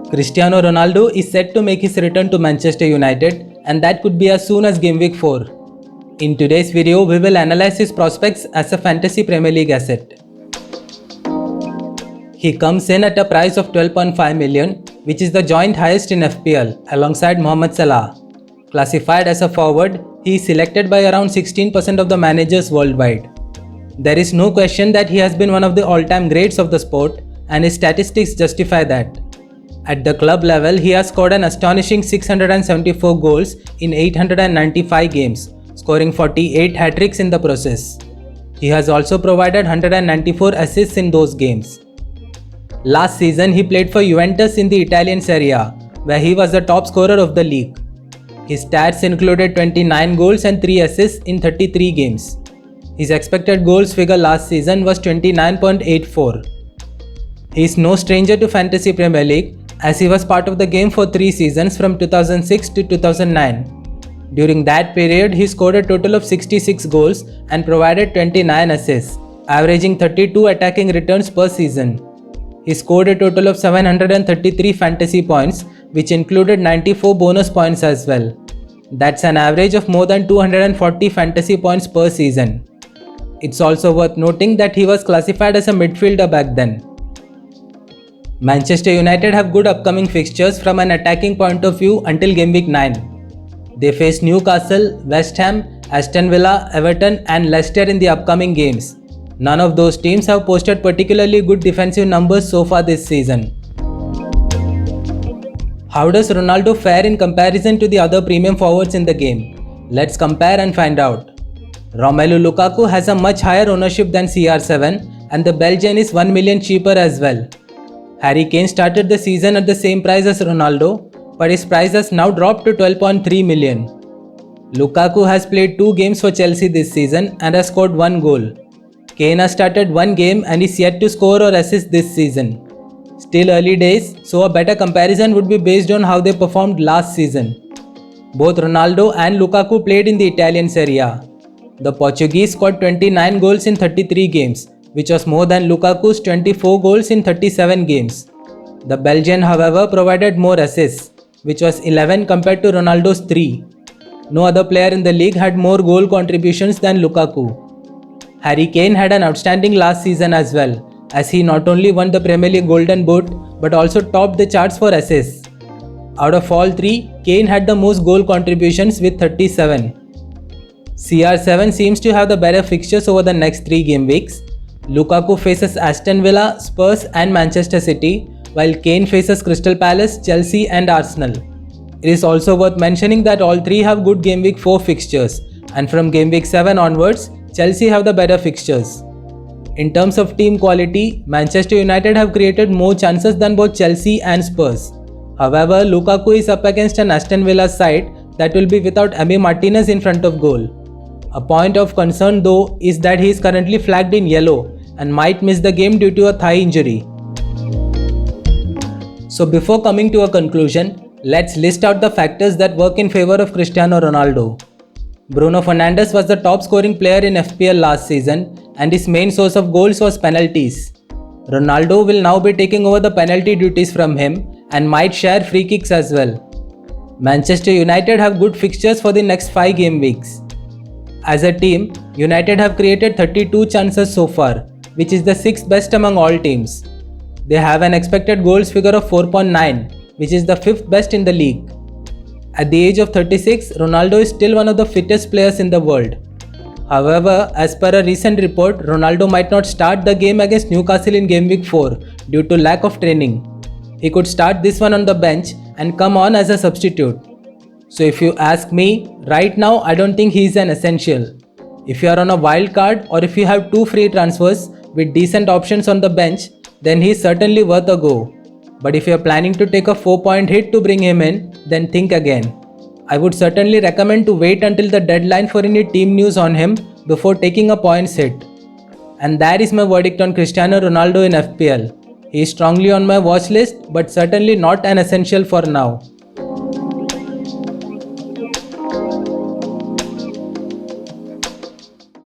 Cristiano Ronaldo is set to make his return to Manchester United, and that could be as soon as Game Week 4. In today's video, we will analyze his prospects as a fantasy Premier League asset. He comes in at a price of 12.5 million, which is the joint highest in FPL, alongside Mohamed Salah. Classified as a forward, he is selected by around 16% of the managers worldwide. There is no question that he has been one of the all-time greats of the sport, and his statistics justify that. At the club level, he has scored an astonishing 674 goals in 895 games, scoring 48 hat-tricks in the process. He has also provided 194 assists in those games. Last season, he played for Juventus in the Italian Serie A, where he was the top scorer of the league. His stats included 29 goals and 3 assists in 33 games. His expected goals figure last season was 29.84. He is no stranger to Fantasy Premier League, as he was part of the game for 3 seasons from 2006 to 2009. During that period, he scored a total of 66 goals and provided 29 assists, averaging 32 attacking returns per season. He scored a total of 733 fantasy points, which included 94 bonus points as well. That's an average of more than 240 fantasy points per season. It's also worth noting that he was classified as a midfielder back then. Manchester United have good upcoming fixtures from an attacking point of view until Game Week 9. They face Newcastle, West Ham, Aston Villa, Everton and Leicester in the upcoming games. None of those teams have posted particularly good defensive numbers so far this season. How does Ronaldo fare in comparison to the other premium forwards in the game? Let's compare and find out. Romelu Lukaku has a much higher ownership than CR7, and the Belgian is 1 million cheaper as well. Harry Kane started the season at the same price as Ronaldo, but his price has now dropped to 12.3 million. Lukaku has played 2 games for Chelsea this season and has scored 1 goal. Kane has started 1 game and is yet to score or assist this season. Still early days, so a better comparison would be based on how they performed last season. Both Ronaldo and Lukaku played in the Italian Serie A. The Portuguese scored 29 goals in 33 games, which was more than Lukaku's 24 goals in 37 games. The Belgian, however, provided more assists, which was 11 compared to Ronaldo's 3. No other player in the league had more goal contributions than Lukaku. Harry Kane had an outstanding last season as well, as he not only won the Premier League Golden Boot but also topped the charts for assists. Out of all 3, Kane had the most goal contributions with 37. CR7 seems to have the better fixtures over the next 3 game weeks. Lukaku faces Aston Villa, Spurs and Manchester City, while Kane faces Crystal Palace, Chelsea and Arsenal. It is also worth mentioning that all 3 have good Game Week 4 fixtures, and from Game Week 7 onwards, Chelsea have the better fixtures. In terms of team quality, Manchester United have created more chances than both Chelsea and Spurs. However, Lukaku is up against an Aston Villa side that will be without Emi Martinez in front of goal. A point of concern though is that he is currently flagged in yellow and might miss the game due to a thigh injury. So before coming to a conclusion, let's list out the factors that work in favor of Cristiano Ronaldo. Bruno Fernandes was the top scoring player in FPL last season, and his main source of goals was penalties. Ronaldo will now be taking over the penalty duties from him and might share free kicks as well. Manchester United have good fixtures for the next 5 game weeks. As a team, United have created 32 chances so far, which is the 6th best among all teams. They have an expected goals figure of 4.9, which is the 5th best in the league. At the age of 36, Ronaldo is still one of the fittest players in the world. However, as per a recent report, Ronaldo might not start the game against Newcastle in Game Week 4 due to lack of training. He could start this one on the bench and come on as a substitute. So if you ask me, right now I don't think he is an essential. If you are on a wild card or if you have 2 free transfers with decent options on the bench, then he is certainly worth a go. But if you are planning to take a 4-point hit to bring him in, then think again. I would certainly recommend to wait until the deadline for any team news on him before taking a points hit. And that is my verdict on Cristiano Ronaldo in FPL. He is strongly on my watch list, but certainly not an essential for now.